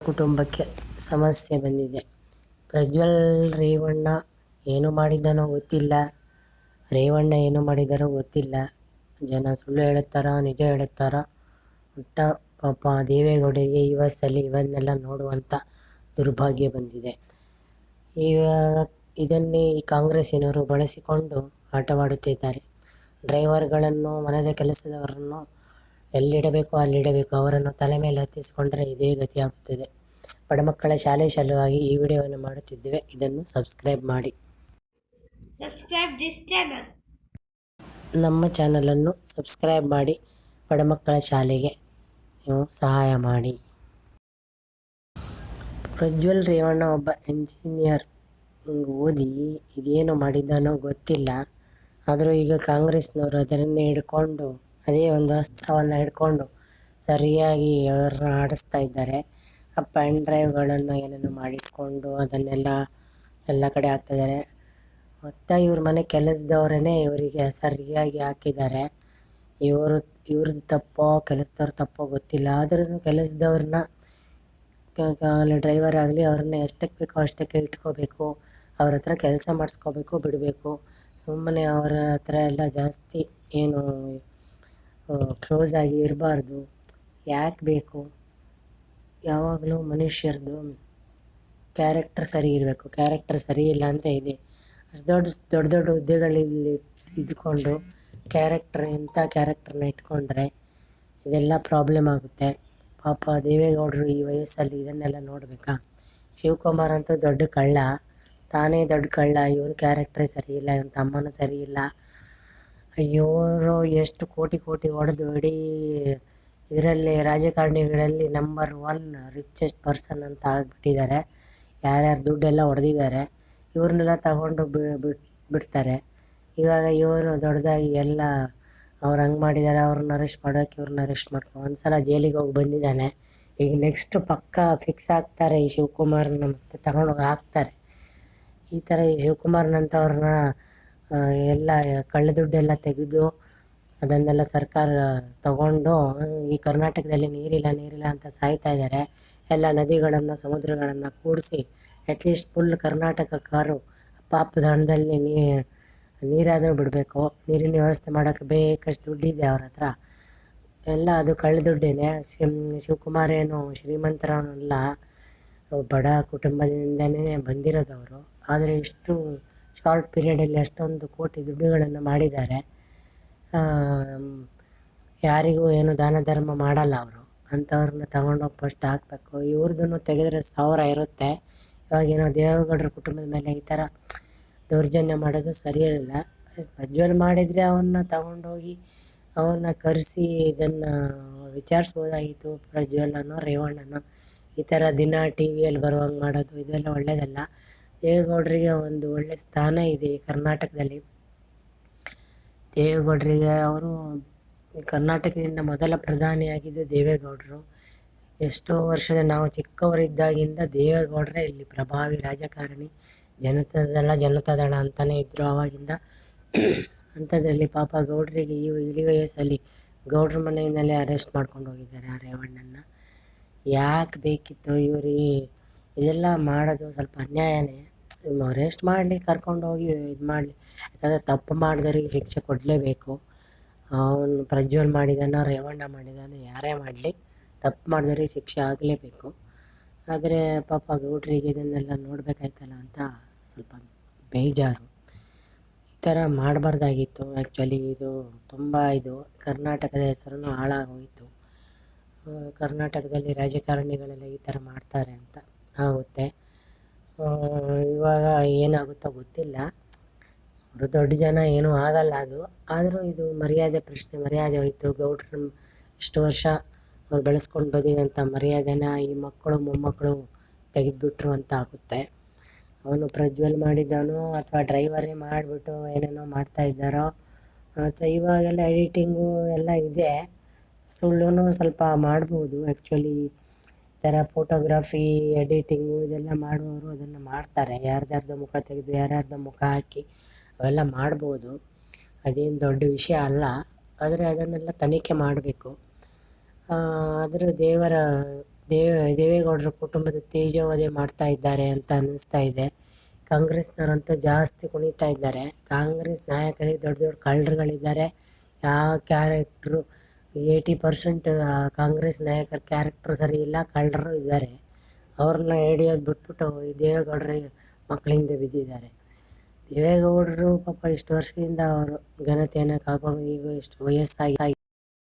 ಕುಟುಂಬಕ್ಕೆ ಸಮಸ್ಯೆ ಬಂದಿದೆ. ಪ್ರಜ್ವಲ್ ರೇವಣ್ಣ ಏನು ಮಾಡಿದ್ದಾನೋ ಗೊತ್ತಿಲ್ಲ. ರೇವಣ್ಣ ಏನು ಮಾಡಿದಾರೋ ಗೊತ್ತಿಲ್ಲ. ಜನ ಸುಳ್ಳು ಹೇಳುತ್ತಾರೋ ನಿಜ ಹೇಳುತ್ತಾರೋ ಒಟ್ಟ ಪಾಪ ದೇವೇಗೌಡರಿಗೆ ಈ ವಯಸ್ಸಲ್ಲಿ ಇವನ್ನೆಲ್ಲ ನೋಡುವಂಥ ದುರ್ಭಾಗ್ಯ ಬಂದಿದೆ. ಇದನ್ನೇ ಈ ಕಾಂಗ್ರೆಸ್ಸಿನವರು ಬಳಸಿಕೊಂಡು ಆಟವಾಡುತ್ತಿದ್ದಾರೆ. ಡ್ರೈವರ್ಗಳನ್ನು, ಮನೆಯ ಕೆಲಸದವರನ್ನು ಎಲ್ಲಿಡಬೇಕೋ ಅಲ್ಲಿಡಬೇಕು. ಅವರನ್ನು ತಲೆ ಮೇಲೆ ಹತ್ತಿಸಿಕೊಂಡರೆ ಇದೇ ಗತಿಯಾಗುತ್ತದೆ. ಬಡಮಕ್ಕಳ ಶಾಲೆ ಸಲುವಾಗಿ ಈ ವಿಡಿಯೋವನ್ನು ಮಾಡುತ್ತಿದ್ದೇವೆ. ಇದನ್ನು ಸಬ್ಸ್ಕ್ರೈಬ್ ಮಾಡಿ. ನಮ್ಮ ಚಾನಲನ್ನು ಸಬ್ಸ್ಕ್ರೈಬ್ ಮಾಡಿ ಬಡಮಕ್ಕಳ ಶಾಲೆಗೆ ನೀವು ಸಹಾಯ ಮಾಡಿ. ಪ್ರಜ್ವಲ್ ರೇವಣ್ಣ ಒಬ್ಬ ಎಂಜಿನಿಯರ್, ಓದಿ ಇದೇನು ಮಾಡಿದ್ದಾನೋ ಗೊತ್ತಿಲ್ಲ. ಆದರೂ ಈಗ ಕಾಂಗ್ರೆಸ್ನವರು ಅದನ್ನೇ ಹಿಡ್ಕೊಂಡು, ಅದೇ ಒಂದು ಅಸ್ತ್ರವನ್ನು ಹಿಡ್ಕೊಂಡು ಸರಿಯಾಗಿ ಅವ್ರನ್ನ ಆಡಿಸ್ತಾ ಇದ್ದಾರೆ. ಆ ಪೆನ್ ಡ್ರೈವ್ಗಳನ್ನು ಏನೇನೋ ಮಾಡಿಟ್ಕೊಂಡು ಎಲ್ಲ ಕಡೆ ಹಾಕ್ತಿದ್ದಾರೆ. ಮತ್ತು ಇವ್ರ ಮನೆ ಕೆಲಸದವರೇ ಇವರಿಗೆ ಸರಿಯಾಗಿ ಹಾಕಿದ್ದಾರೆ. ಇವ್ರದ್ದು ತಪ್ಪೋ ಕೆಲಸದವ್ರ ತಪ್ಪೋ ಗೊತ್ತಿಲ್ಲ. ಆದ್ರೂ ಕೆಲಸದವ್ರನ್ನ ಡ್ರೈವರ್ ಆಗಲಿ ಅವ್ರನ್ನ ಎಷ್ಟಕ್ಕೆ ಬೇಕೋ ಅಷ್ಟಕ್ಕೆ ಇಟ್ಕೋಬೇಕು. ಅವ್ರ ಹತ್ರ ಕೆಲಸ ಮಾಡಿಸ್ಕೋಬೇಕು, ಬಿಡಬೇಕು. ಸುಮ್ಮನೆ ಅವರ ಹತ್ರ ಎಲ್ಲ ಜಾಸ್ತಿ ಏನು ಕ್ಲೋಸ್ ಆಗಿ ಇರಬಾರ್ದು. ಯಾಕೆ ಬೇಕು? ಯಾವಾಗಲೂ ಮನುಷ್ಯರದು ಕ್ಯಾರೆಕ್ಟರ್ ಸರಿ ಇರಬೇಕು. ಕ್ಯಾರೆಕ್ಟರ್ ಸರಿ ಇಲ್ಲ ಅಂದರೆ ಇದೆ ಅಷ್ಟು ದೊಡ್ಡ ಹುದ್ದೆಗಳಲ್ಲಿ ಇದ್ಕೊಂಡು ಇಂಥ ಕ್ಯಾರೆಕ್ಟರ್ನ ಇಟ್ಕೊಂಡ್ರೆ ಇದೆಲ್ಲ ಪ್ರಾಬ್ಲಮ್ ಆಗುತ್ತೆ. ಪಾಪ ದೇವೇಗೌಡರು ಈ ವಯಸ್ಸಲ್ಲಿ ಇದನ್ನೆಲ್ಲ ನೋಡಬೇಕಾ? ಶಿವಕುಮಾರ್ ಅಂತೂ ದೊಡ್ಡ ಕಳ್ಳ, ತಾನೇ ದೊಡ್ಡ ಕಳ್ಳ. ಇವನ ಕ್ಯಾರೆಕ್ಟ್ರೇ ಸರಿ ಇಲ್ಲ, ಇವನ ತಮ್ಮನೂ ಸರಿ ಇಲ್ಲ. ಇವರು ಎಷ್ಟು ಕೋಟಿ ಹೊಡೆದು ಇಡೀ ಇದರಲ್ಲಿ ರಾಜಕಾರಣಿಗಳಲ್ಲಿ ನಂಬರ್ 1 ರಿಚೆಸ್ಟ್ ಪರ್ಸನ್ ಅಂತ ಆಗಿಬಿಟ್ಟಿದ್ದಾರೆ. ಯಾರ್ಯಾರು ದುಡ್ಡೆಲ್ಲ ಹೊಡೆದಿದ್ದಾರೆ ಇವ್ರನ್ನೆಲ್ಲ ತಗೊಂಡು ಬಿಡ್ತಾರೆ. ಇವಾಗ ಇವರು ದೊಡ್ಡದಾಗಿ ಎಲ್ಲ ಅವ್ರು ಹಂಗೆ ಮಾಡಿದ್ದಾರೆ, ಅವ್ರನ್ನ ಅರೆಸ್ಟ್ ಮಾಡೋಕೆ ಇವ್ರನ್ನ ಅರೆಸ್ಟ್ ಒಂದ್ಸಲ ಜೈಲಿಗೆ ಹೋಗಿ ಬಂದಿದ್ದಾನೆ. ಈಗ ನೆಕ್ಸ್ಟ್ ಪಕ್ಕಾ ಫಿಕ್ಸ್ ಆಗ್ತಾರೆ. ಈ ಶಿವಕುಮಾರ್ನ ಮತ್ತೆ ತಗೊಂಡೋಗಿ ಹಾಕ್ತಾರೆ. ಈ ಥರ ಈ ಶಿವಕುಮಾರ್ನಂಥವ್ರನ್ನ ಎಲ್ಲ ಕಳ್ಳ ದುಡ್ಡೆಲ್ಲ ತೆಗೆದು ಅದನ್ನೆಲ್ಲ ಸರ್ಕಾರ ತಗೊಂಡು ಈ ಕರ್ನಾಟಕದಲ್ಲಿ ನೀರಿಲ್ಲ ಅಂತ ಸಾಯ್ತಾ ಇದ್ದಾರೆ. ಎಲ್ಲ ನದಿಗಳನ್ನು, ಸಮುದ್ರಗಳನ್ನು ಕೂಡಿಸಿ ಅಟ್ಲೀಸ್ಟ್ ಫುಲ್ ಕರ್ನಾಟಕಕ್ಕಾರು ಪಾಪದ ಹಣದಲ್ಲಿ ನೀರಾದರೂ ಬಿಡಬೇಕು. ನೀರಿನ ವ್ಯವಸ್ಥೆ ಮಾಡೋಕ್ಕೆ ಬೇಕಷ್ಟು ದುಡ್ಡಿದೆ ಅವ್ರ ಹತ್ರ. ಎಲ್ಲ ಅದು ಕಳ್ಳ ದುಡ್ಡೇನೆ. ಶಿವಕುಮಾರ್ ಏನು ಶ್ರೀಮಂತರವನ್ನೆಲ್ಲ, ಬಡ ಕುಟುಂಬದಿಂದನೇ ಬಂದಿರೋದವರು. ಆದರೆ ಇಷ್ಟು ಶಾರ್ಟ್ ಪೀರಿಯಡಲ್ಲಿ ಅಷ್ಟೊಂದು ಕೋಟಿ ದುಡ್ಡುಗಳನ್ನು ಮಾಡಿದ್ದಾರೆ. ಯಾರಿಗೂ ಏನು ದಾನ ಧರ್ಮ ಮಾಡಲ್ಲ ಅವರು. ಅಂಥವ್ರನ್ನ ತಗೊಂಡೋಗಿ ಫಸ್ಟ್ ಹಾಕಬೇಕು. ಇವ್ರದ್ದನ್ನು ತೆಗೆದ್ರೆ 1000 ಇರುತ್ತೆ. ಇವಾಗೇನೋ ದೇವೇಗೌಡರ ಕುಟುಂಬದ ಮೇಲೆ ಈ ಥರ ದೌರ್ಜನ್ಯ ಮಾಡೋದು ಸರಿಯಿರಲಿಲ್ಲ. ಪ್ರಜ್ವಲ್ ಮಾಡಿದರೆ ಅವನ್ನ ತಗೊಂಡೋಗಿ ಅವನ್ನ ಕರೆಸಿ ಇದನ್ನು ವಿಚಾರಿಸ್ಬೋದಾಗಿತ್ತು. ಪ್ರಜ್ವಲನೋ ರೇವಣ್ಣನೋ ಈ ಥರ ದಿನ ಟಿ ವಿಯಲ್ಲಿ ಬರುವಂಗೆ ಮಾಡೋದು ಇದೆಲ್ಲ ಒಳ್ಳೆಯದಲ್ಲ. ದೇವೇಗೌಡರಿಗೆ ಒಂದು ಒಳ್ಳೆಯ ಸ್ಥಾನ ಇದೆ ಕರ್ನಾಟಕದಲ್ಲಿ. ದೇವೇಗೌಡರಿಗೆ ಅವರು ಕರ್ನಾಟಕದಿಂದ ಮೊದಲ ಪ್ರಧಾನಿಯಾಗಿದ್ದು ದೇವೇಗೌಡರು. ಎಷ್ಟೋ ವರ್ಷದ ನಾವು ಚಿಕ್ಕವರಿದ್ದಾಗಿಂದ ದೇವೇಗೌಡರೇ ಇಲ್ಲಿ ಪ್ರಭಾವಿ ರಾಜಕಾರಣಿ. ಜನತಾದಳ ಅಂತಲೇ ಇದ್ದರು ಆವಾಗಿಂದ. ಅಂಥದ್ರಲ್ಲಿ ಪಾಪ ಗೌಡರಿಗೆ ಇಳಿ ವಯಸ್ಸಲ್ಲಿ ಗೌಡ್ರ ಮನೆಯಿಂದಲೇ ಅರೆಸ್ಟ್ ಮಾಡ್ಕೊಂಡು ಹೋಗಿದ್ದಾರೆ ಆ ರೇವಣ್ಣನ. ಯಾಕೆ ಬೇಕಿತ್ತು ಇವರಿಗೆ ಇದೆಲ್ಲ ಮಾಡೋದು? ಸ್ವಲ್ಪ ಅನ್ಯಾಯನೇ. ಅರೆಸ್ಟ್ ಮಾಡಲಿ, ಕರ್ಕೊಂಡೋಗಿ ಇದು ಮಾಡಲಿ. ಯಾಕಂದರೆ ತಪ್ಪು ಮಾಡಿದವರಿಗೆ ಶಿಕ್ಷೆ ಕೊಡಲೇಬೇಕು. ಅವನು ಪ್ರಜ್ವಲ್ ಮಾಡಿದಾನೋ ರೇವಣ್ಣ ಮಾಡಿದಾನೋ ಯಾರೇ ಮಾಡಲಿ, ತಪ್ಪು ಮಾಡಿದವ್ರಿಗೆ ಶಿಕ್ಷೆ ಆಗಲೇಬೇಕು. ಆದರೆ ಪಾಪ ಗೌಡ್ರಿಗೆ ಇದನ್ನೆಲ್ಲ ನೋಡಬೇಕಾಯ್ತಲ್ಲ ಅಂತ ಸ್ವಲ್ಪ ಬೇಜಾರು. ಈ ಥರ ಮಾಡಬಾರ್ದಾಗಿತ್ತು. ಆ್ಯಕ್ಚುಲಿ ಇದು ತುಂಬ ಕರ್ನಾಟಕದ ಹೆಸರನ್ನು ಹಾಳಾಗೋಯಿತು. ಕರ್ನಾಟಕದಲ್ಲಿ ರಾಜಕಾರಣಿಗಳೆಲ್ಲ ಈ ಥರ ಮಾಡ್ತಾರೆ ಅಂತ ಆಗುತ್ತೆ. ಇವಾಗ ಏನಾಗುತ್ತೋ ಗೊತ್ತಿಲ್ಲ. ಅವರು ದೊಡ್ಡ ಜನ ಏನೂ ಆಗಲ್ಲ ಅದು. ಆದರೂ ಇದು ಮರ್ಯಾದೆ ಪ್ರಶ್ನೆ. ಮರ್ಯಾದೆ ಹೋಯಿತು. ಗೌಡ್ರು ಇಷ್ಟು ವರ್ಷ ಅವ್ರು ಬೆಳೆಸ್ಕೊಂಡು ಬಂದಿದಂಥ ಮರ್ಯಾದೆನ ಈ ಮಕ್ಕಳು ಮೊಮ್ಮಕ್ಕಳು ತೆಗೆದುಬಿಟ್ರು ಅಂತ ಆಗುತ್ತೆ. ಅವನು ಪ್ರಜ್ವಲ್ ಮಾಡಿದ್ದಾನೋ ಅಥವಾ ಡ್ರೈವರೇ ಮಾಡಿಬಿಟ್ಟು ಏನೇನೋ ಮಾಡ್ತಾ ಇದ್ದಾರೋ, ಅಥವಾ ಇವಾಗೆಲ್ಲ ಎಡಿಟಿಂಗು ಎಲ್ಲ ಇದೆ. ಸುಳ್ಳು ಸ್ವಲ್ಪ ಮಾಡ್ಬೋದು. ಆ್ಯಕ್ಚುಲಿ ಈ ಥರ ಫೋಟೋಗ್ರಫಿ, ಎಡಿಟಿಂಗು ಇದೆಲ್ಲ ಮಾಡುವವರು ಅದನ್ನು ಮಾಡ್ತಾರೆ. ಯಾರ್ದಾರ್ದೋ ಮುಖ ತೆಗೆದು ಯಾರ್ಯಾರ್ದೋ ಮುಖ ಹಾಕಿ ಅವೆಲ್ಲ ಮಾಡ್ಬೋದು. ಅದೇನು ದೊಡ್ಡ ವಿಷಯ ಅಲ್ಲ. ಆದರೆ ಅದನ್ನೆಲ್ಲ ತನಿಖೆ ಮಾಡಬೇಕು. ಆದರೂ ದೇವೇಗೌಡರ ಕುಟುಂಬದ ತೇಜೋವಧೆ ಮಾಡ್ತಾ ಇದ್ದಾರೆ ಅಂತ ಅನ್ನಿಸ್ತಾ ಇದೆ. ಕಾಂಗ್ರೆಸ್ನವರಂತೂ ಜಾಸ್ತಿ ಕುಣಿತಾ ಇದ್ದಾರೆ. ಕಾಂಗ್ರೆಸ್ ನಾಯಕರೇ ದೊಡ್ಡ ದೊಡ್ಡ ಕಳ್ಳರುಗಳಿದ್ದಾರೆ. ಯಾವ ಕ್ಯಾರೆಕ್ಟ್ರು 80% ಕಾಂಗ್ರೆಸ್ ನಾಯಕರ ಕ್ಯಾರೆಕ್ಟ್ರು ಸರಿ ಇಲ್ಲ, ಕಳ್ಳರು ಇದ್ದಾರೆ. ಅವ್ರನ್ನ ಹಿಡಿಯೋದು ಬಿಟ್ಬಿಟ್ಟು ಈ ದೇವೇಗೌಡರ ಮಕ್ಕಳಿಂದ ಬಿದ್ದಿದ್ದಾರೆ. ದೇವೇಗೌಡರು ಪಾಪ ಇಷ್ಟು ವರ್ಷದಿಂದ ಅವರು ಘನತೆಯನ್ನು ಕಾಪಾಡಿ ಈಗ ಇಷ್ಟು ವಯಸ್ಸಾಗಿ